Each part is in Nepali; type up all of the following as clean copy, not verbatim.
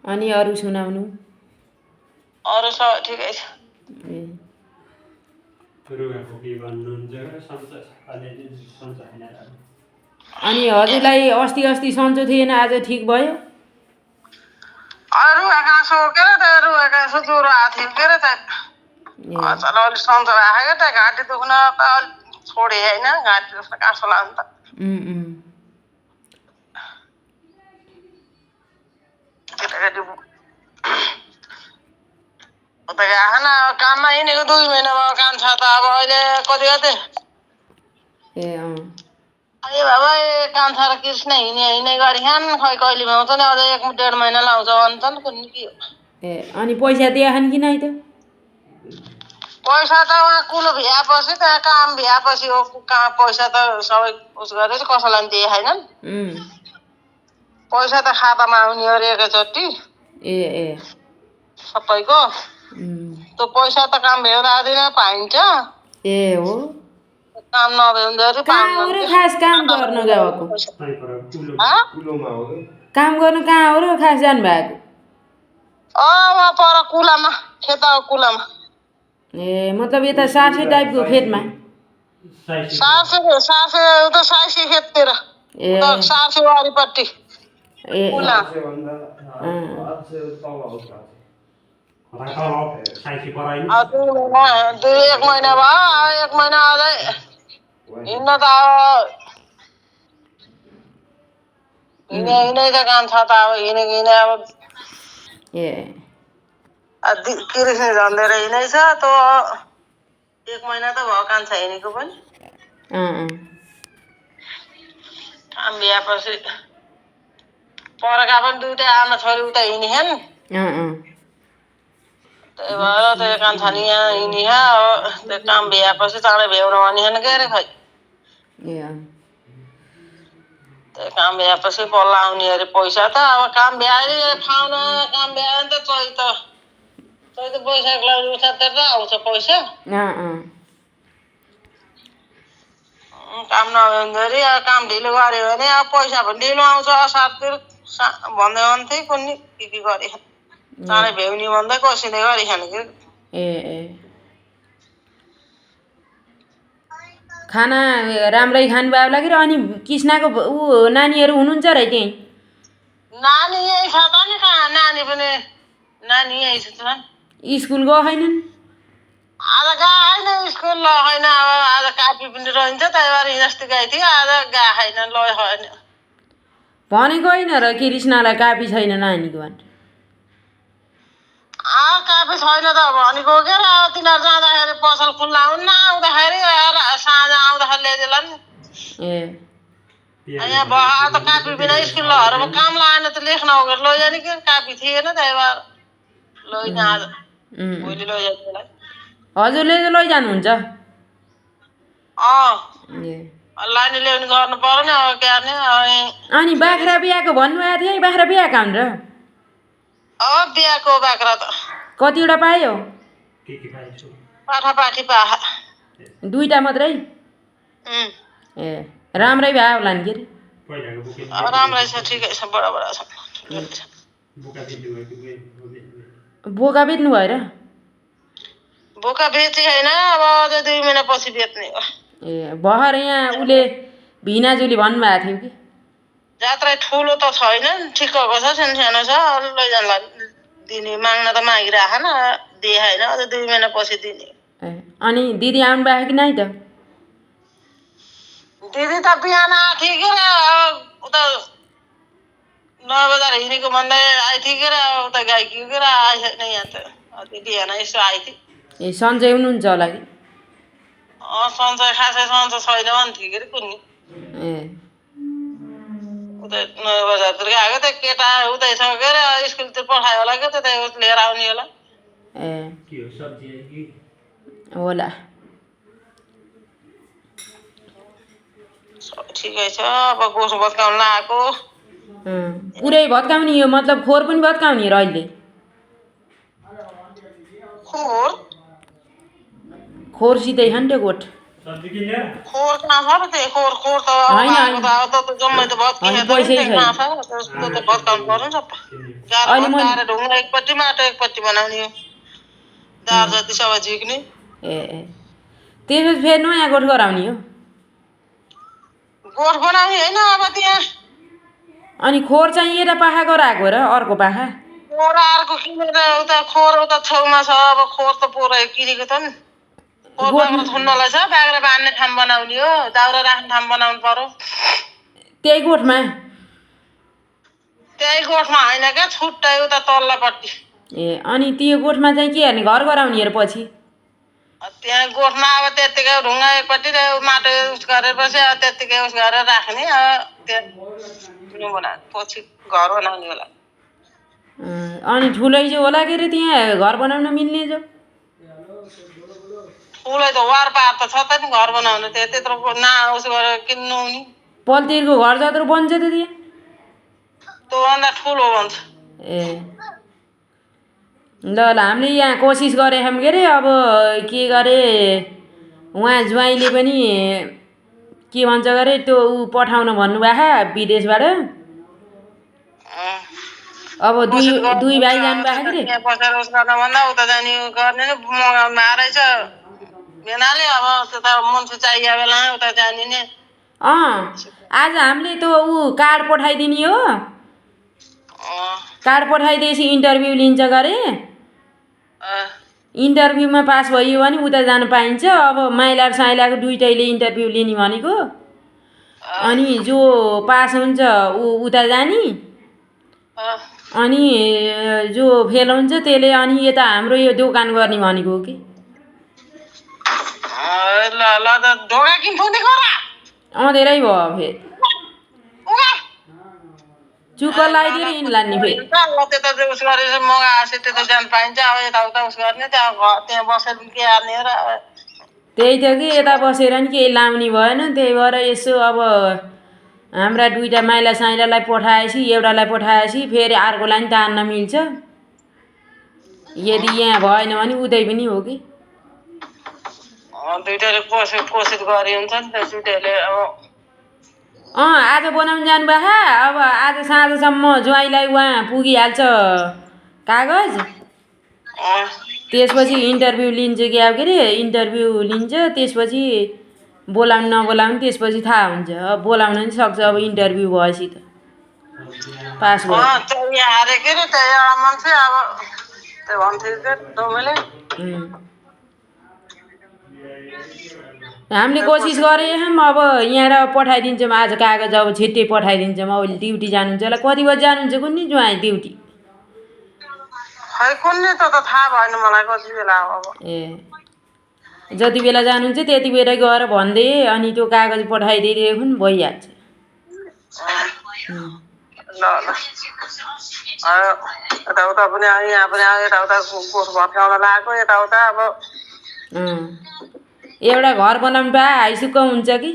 अनि अरू सुनाउनु। अरू सब ठिकै छ। ए अनि हजुरलाई अस्ति सन्चो थिएन, आज ठिक भयो? रुगा काँसो के अरे त रुगा काँसो ज्वरो आएको थियो के अरे त अचानक अलिक सन्चो आएको क्या त घाँटी दुख्न त अलिक छोडे होइन घाँटी दुख्न काँसो लाग्नु त केटाकेटी उता गएको न काममा हिँडेको 2 महिना भयो। काम छ त अब अहिले कति गते ए बाबा काम छ र कृष्ण हिँडे गरिखान खै कहिले भ्याउँछ नि अझ 1-1.5 महिना लाउँछ भन्छन् कुन्नी के हो। ए अनि पैसा दिएछन् कि नै त? पैसा त उहाँ कुलो भ्याएपछि त्यहाँ काम भ्याएपछि हो कहाँ पैसा त सबै उस गरेर कसैलाई दिए छैनन्। पैसा त खातामा आउने अरे एकैचोटि ए सबैको त्यो पैसा त काम भ्याउँदा दिन पाइन्छ। ए हो काम नभ्याउँदाखेरि कहाँ हो र खास काम गर्न गएको? काम गर्नु कहाँ हो र खास जानु भएको? वहाँ पर कुलामा खेतको कुलामा। ए मतलब यता सार्से टाइपको खेतमा? सार्से उता साइसी खेततिर सार्से वारीपट्टि कुला। 1 महिना भयो। 1 महिना अझै हिँड्न त अब हिँडै त काम छ त अब हिँडे अब कृष्ण झन्डेर हिँडै छ त्यो 1 महिना त भयो कान्छा हिँडेको पनि। काम भ्याएपछि परका पनि 2टा आमा छोरी उता हिँडिछन्। त्यही भएर त्यो कान्छा नि यहाँ हिँडिछ। अब त्यो काम भ्याएपछि चाँडै भ्याउन भनिछन् के अरे खै। त्यो काम भ्याएपछि बल्ल आउने अरे पैसा त अब काम भ्याए खाउन काम भ्यायो भने त चैत वैशाख उठातिर आउँछ पैसा। काम नभ्याउँदाखेरि काम ढिलो गऱ्यो भने अब पैसा पनि ढिलो आउँछ। असारतिर भन्दै भन्थे कुन्नी के गरे चाँडै भ्याउने भन्दै कसिँदै गरिछन् कि। खाना राम्रै खानुभयो होला कि? अनि कृष्णको नानीहरू हुनुहुन्छ र त्यहीँ? नानी यही छ त नि कहाँ नानी पनि नानी यही छ। स्कुल गएको छैनन्? आज गएको छैन स्कुल छैन। अब आज कापी पनि रहन्छ त्यही भएर हिजोअस्ति गएको थियो। आज गएको छैन ल भनेको होइन र कृष्णलाई कापी छैन नानीको भने? कापी छैन त भनेको के अरे अब तिनीहरू जाँदाखेरि पसल खुल्ला हुन्न आउँदाखेरि साँझ आउँदाखेरि ल्याइदिएला नि। यहाँ भयो त कापी बिना स्कुलहरू काम लागेन त लेख्न हो लैजाने के कापी थिएन त्यही भएर लैन आज भोलि लैजाने। हजुरले त लैजानुहुन्छ? लाने ल्याउने गर्नु पर्यो नि अब के गर्ने। अनि बाख्रा बिहाको भन्नुभएको थियो। बाख्रा बिहाका हुन् र? बिहाको बाख्रा त कतिवटा पायो? पाठापाठी पाखा 2टा मात्रै? राम्रै भयो होला नि के अरे? राम्रै छ ठिकै छ बडा छ। बोका बेच्नु भयो र? बोका बेचे होइन अब अझै 2 महिना पछि बेच्ने हो। भर्खर यहाँ उसले भिनाजुली भन्नुभएको थियो कि जात्रा ठुलो त छैन ठिक्कको छ सानो छ लैजान्ला दिने माग्न त मागिराखन दिए होइन अझ 2 महिना पछि दिने। अनि दिदी आउनु भएको कि नै त? दिदी त बिहान आएको थियो के उता 9 बजार हिँडेको भन्दै आइथ्यो के उता गाइकियो के आइसक्ने यहाँ त बिहान यसो आइथ्यो। सन्चै हुनुहुन्छ होला कि? सन्चै खासै सन्चो छैन भन्थ्यो के अरे कुन्नी। उता 9 बजारतिर गएको त केटा उतै छ के अरे स्कुलतिर पठायो होला के त्यतै लिएर आउने होला। होला ठिकै छ। अब गोस भत्काउन आएको पुरै भत्काउने यो मतलब खोर पनि भत्काउने र अहिले? खोरसितै खान्थ्यो गोठ खोर कहाँ छ र त्यही खोर खोर त अब होइन, भएको त अब त जम्मै त भत्किए होइन, त पैसै नि छैन। कहाँ छ त्यसको त भत्काउनु पर्यो नि सबै गाह्रो अहिले म भत्काएर ढुङ्गा एकपट्टि माटो एकपट्टि बनाउने हो दार जति सबै झिक्ने ए त्यसपछि फेरि नयाँ गोठ गराउने हो। गोठ बनाउने होइन अब त्यहाँ अनि खोर चाहिँ यता पाखा गराएको र अर्को पाखा? खोर अर्को किनेर उता खोर उता छेउमा छ अब खोर त पुरै किनेको त नि खोर गोठ बाख्रा थुन्नलाई छ बाख्रा बाँध्ने ठाउँ बनाउने हो दाउरा राख्ने ठाउँ बनाउनु पर्यो त्यही गोठमा? त्यही गोठमा होइन क्या छुट्टै उता तल्लोपट्टि ए अनि त्यो गोठमा चाहिँ के हेर्ने घर गराउने हेर पछि? त्यहाँ गोठमा अब त्यत्तिकै ढुङ्गा एकपट्टि माटो उस गरेपछि अब त्यत्तिकै उस गरेर राख्ने त्यहाँ बनाउने पछि घर बनाउने होला अनि ठुलै जो होला के अरे त्यहाँ घर बनाउन मिल्ने जो? ठुलै त वार पार त छ त नि घर बनाउनु त्यत्रो उस गरेर किन्नु नि पल्तिरको घर जत्रो बन्छ त त्यहाँ? त्योभन्दा ठुलो भन्छ ए ल हामीले यहाँ कोसिस गरेका छौँ के अरे अब के गरे उहाँ ज्वाइँले पनि के भन्छ गरे त्यो ऊ पठाउन भन्नुभएको विदेशबाट। अब दुई भाइ जानुभएको के अरे? त्यहाँ बसेर उस गर्नुभन्दा उता जाने गर्ने नि मगाउनु रहेछ भेनाले अब त्यता मान्छे चाहिएको बेला उता जाने नि आज हामीले त्यो ऊ कार्ड पठाइदिने हो। कार्ड पठाइदिएपछि इन्टरभ्यू लिन्छ गरे इन्टरभ्यूमा पास भयो भने उता जान पाइन्छ। अब माइला र साइलाको दुइटैले इन्टरभ्यू लिने भनेको अनि जो पास हुन्छ ऊ उता जाने अनि जो फेल हुन्छ त्यसले अनि यता हाम्रो यो दोकान गर्ने भनेको हो कि ल ल त ढोका किन फुट्ने खोरा धेरै भयो फेरि चुक्क लगाइदिएर यिनलाई नि फेरि त्यता उस गरेर मगाएपछि त्यता जान पाइन्छ अब यताउता उस गर्ने त्यहाँ बसेर के हाल्ने र त्यही त कि यता बसेर नि केही लाउने भएन। त्यही भएर यसो अब हाम्रा दुइटा माइला साइलालाई पठाएपछि एउटालाई पठाएपछि फेरि अर्कोलाई नि तान्न मिल्छ। यदि यहाँ भएन भने उतै पनि हो कि दुइटाले कोसिस गरे हुन्छ नि त दुइटाले अब आज बनाउनु जानुभएको अब आज साँझसम्म ज्वाइँलाई उहाँ पुगिहाल्छ कागज त्यसपछि इन्टरभ्यू लिन्छ कि अब के अरे इन्टरभ्यू लिन्छ त्यसपछि बोलाउनु नबोलाउनु त्यसपछि थाहा हुन्छ। अब बोलाउन नि सक्छ अब इन्टरभ्यू भएपछि त पास भयो हारे के अरे त्यही एउटा मान्छे अब त्यो भन्थ्यो के डोमेले हामीले कोसिस गरे छौँ। अब यहाँबाट पठाइदिन्छौँ आज कागज अब छिट्टै पठाइदिन्छौँ। अब ड्युटी जानुहुन्छ होला कति बजी जानुहुन्छ कुन्नी ज्वाइँ ड्युटी? खै कुन्नी त थाहा भएन मलाई कति बेला अब ए जति बेला जानुहुन्छ त्यति बेला गएर भन्दै अनि त्यो कागज पठाइदिएदेखि भइहाल्छ। ल ल यताउता पनि आयो यहाँ पनि आयो यताउता गोठ भत्काउन लागेको यताउता अब एउटा घर बनाउनु पाए हाइसुक्क हुन्छ कि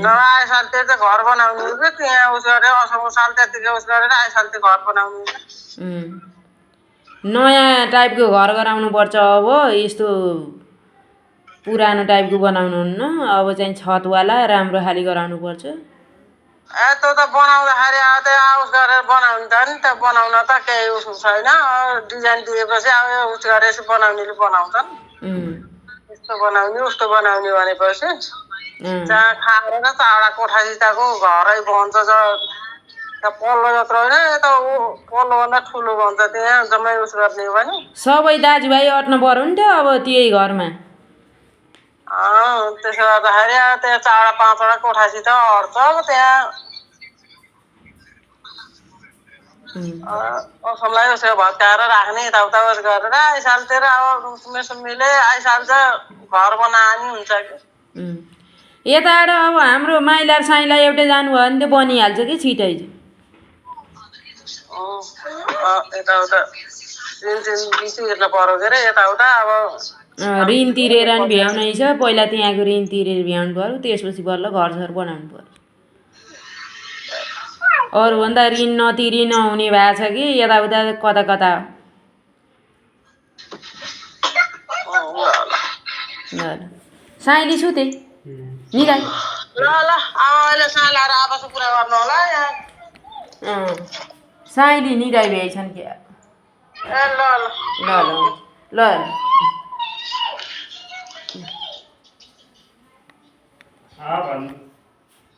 नआए साल त्यो चाहिँ घर बनाउने हो कि त्यहाँ उस गरेर असोको साल त्यतिकै उस गरेर आए साल त्यो घर बनाउने नयाँ टाइपको घर गराउनु पर्छ। अब यस्तो पुरानो टाइपको बनाउनु हुन्न। अब चाहिँ छतवाला राम्रो खाले गराउनु पर्छ। त्यो त बनाउँदाखेरि अब त्यो उस गरेर बनाउने त नि त बनाउन त केही उस छैन डिजाइन दिएपछि अब उस गरेर बनाउनेले बनाउँछन् यस्तो बनाउने उस्तो बनाउने भनेपछि जहाँ खाएर न चावडा कोठा जिताको घरै भन्छ पल्लो जत्रो होइन यता पल्लोभन्दा ठुलो भन्छ त्यहाँ जम्मै उस गर्ने हो भने सबै दाजुभाइ अट्नु पर्यो नि त अब त्यही घरमा। त्यसो गर्दाखेरि त्यहाँ चारवटा पाँचवटा कोठासित अट्छ त्यहाँ असललाई उसो भत्काएर राख्ने यताउता उस गरेर आइसालतिर अब मिले आइसाल्छ घर बनानी हुन्छ कि यताबाट अब हाम्रो माइला साइला एउटै जानुभयो भने त बनिहाल्छ कि छिटै यताउता ऋण तिर्न पर्यो के अरे यताउता अब ऋण तिरेर नि भ्याउनै छ। पहिला त्यहाँको ऋण तिरेर भ्याउनु पर्यो त्यसपछि बल्ल घरसर बनाउनु पर्यो। अरूभन्दा ऋण नतिरी नहुने भएको छ कि यताउता कता कता ल ल साइली सुते निदाई ल ल अहिले सालाएर आपस पुरा गर्नु होला यहाँ साइली निदाई भ्याइछन् क्या ए ल ल ल ल हाँ